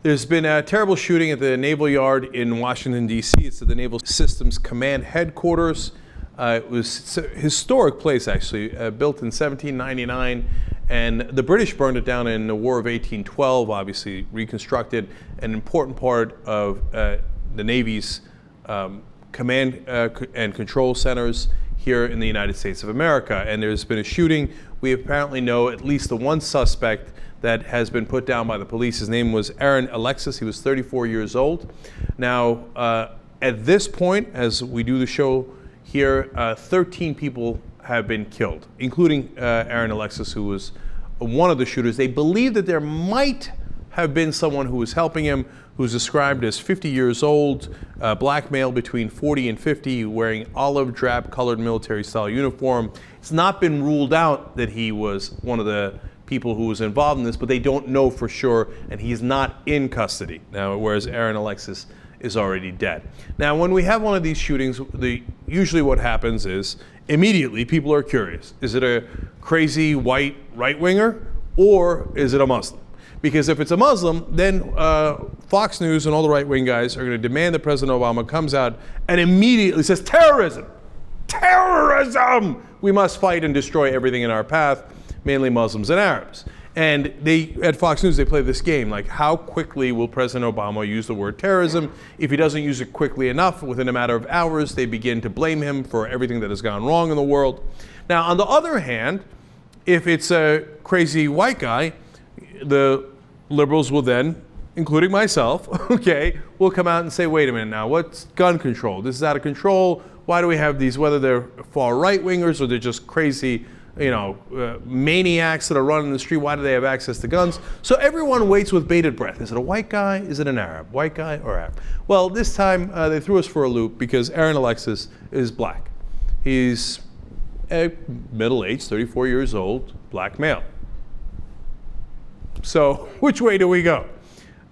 There's been a terrible shooting at the Naval Yard in Washington, D.C. It's at the Naval Systems Command Headquarters. It's a historic place, actually, built in 1799. And the British burned it down in the War of 1812, obviously reconstructed, an important part of the Navy's command and control centers here in the United States of America. And there's been a shooting. We apparently know at least the one suspect that has been put down by the police. His name was Aaron Alexis. He was 34 years old. Now, at this point, as we do the show here, 13 people have been killed, including Aaron Alexis, who was one of the shooters. They believe that there might have been someone who was helping him, who's described as 50 years old, black male between 40 and 50, wearing olive drab colored military style uniform. It's not been ruled out that he was one of the people who was involved in this, but they don't know for sure, and he's not in custody now, whereas Aaron Alexis is already dead. Now, when we have one of these shootings, usually what happens is immediately people are curious. Is it a crazy white right-winger, or is it a Muslim? Because if it's a Muslim, then Fox News and all the right-wing guys are going to demand that President Obama comes out and immediately says, terrorism! Terrorism! We must fight and destroy everything in our path, mainly Muslims and Arabs. And at Fox News, they play this game, like how quickly will President Obama use the word terrorism? If he doesn't use it quickly enough, within a matter of hours, they begin to blame him for everything that has gone wrong in the world. Now, on the other hand, if it's a crazy white guy, the liberals will then, including myself, okay, will come out and say, wait a minute now, what's gun control? This is out of control. Why do we have these, whether they're far right-wingers or they're just crazy, maniacs that are running the street, why do they have access to guns? So everyone waits with bated breath. Is it a white guy? Is it an Arab? White guy or Arab? Well, this time they threw us for a loop because Aaron Alexis is black. He's a middle-aged, 34 years old, black male. So which way do we go?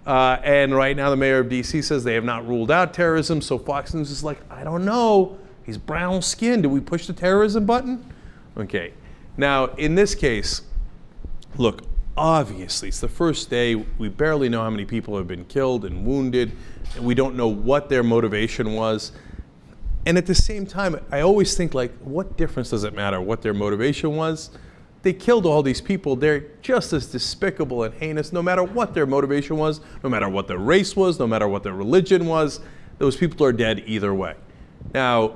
And right now the mayor of D.C. says they have not ruled out terrorism, so Fox News is like, I don't know. He's brown-skinned. Do we push the terrorism button? Okay. Now, in this case, look, obviously, it's the first day. We barely know how many people have been killed and wounded, and we don't know what their motivation was. And at the same time, I always think, like, what difference does it matter what their motivation was? They killed all these people. They're just as despicable and heinous, no matter what their motivation was, no matter what their race was, no matter what their religion was. Those people are dead either way. Now,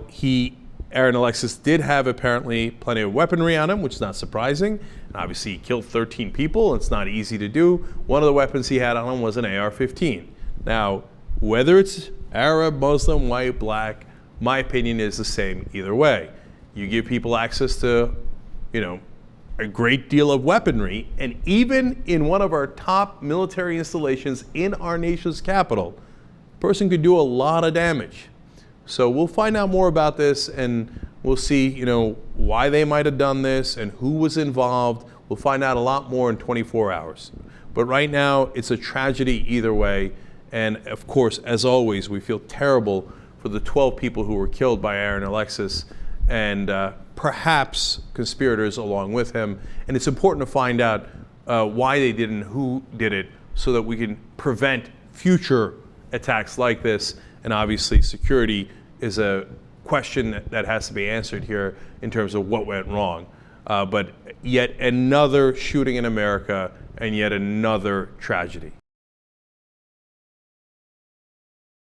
Aaron Alexis did have apparently plenty of weaponry on him, which is not surprising. And obviously, he killed 13 people. It's not easy to do. One of the weapons he had on him was an AR-15. Now, whether it's Arab, Muslim, white, black, my opinion is the same either way. You give people access to, a great deal of weaponry, and even in one of our top military installations in our nation's capital, a person could do a lot of damage. So we'll find out more about this, and we'll see, why they might have done this and who was involved. We'll find out a lot more in 24 hours. But right now, it's a tragedy either way. And of course, as always, we feel terrible for the 12 people who were killed by Aaron Alexis and perhaps conspirators along with him. And it's important to find out why they did and who did it so that we can prevent future attacks like this. And obviously, security is a question that has to be answered here in terms of what went wrong. But yet another shooting in America and yet another tragedy.